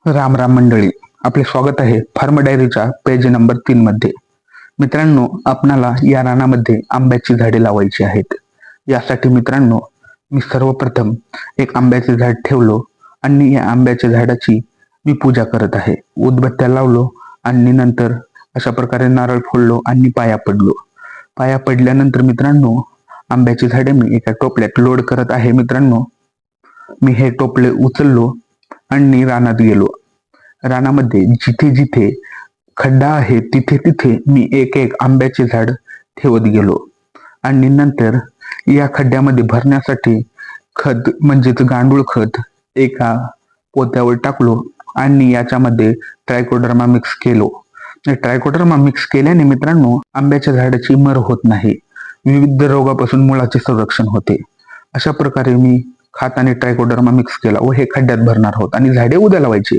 राम राम मंडळी, आपले स्वागत आहे फार्म डायरीच्या पेज नंबर 3 मध्ये. मित्रांनो, आपणाला या रानामध्ये आंब्याची झाडे लावायची आहेत. यासाठी मित्रांनो, मी सर्वप्रथम एक आंब्याचे झाड ठेवलो आणि या आंब्याच्या झाडाची मी पूजा करत आहे. उदबत्त्या लावलो आणि नंतर अशा प्रकारे नारळ फोडलो आणि पाया पडलो. पाया पडल्यानंतर मित्रांनो, आंब्याची झाडे मी एका टोपल्यात लोड करत आहे. मित्रांनो, मी हे टोपले उचललो आणि रानात गेलो. रानामध्ये जिथे जिथे खड्डा आहे तिथे तिथे मी एक एक आंब्याचे झाड ठेवत गेलो आणि नंतर या खड्ड्यामध्ये भरण्यासाठी खत म्हणजेच गांडूळ खत एका पोत्यावर टाकलो आणि याच्यामध्ये ट्रायकोडर्मा मिक्स केलो. ट्रायकोडर्मा मिक्स केल्याने मित्रांनो, आंब्याच्या झाडाची मर होत नाही, विविध रोगापासून मुळाचे संरक्षण होते. अशा प्रकारे मी खत आणि ट्रायकोडर्मा मिक्स केला व हे खड्ड्यात भरणार आहोत आणि झाडे उद्या लावायची.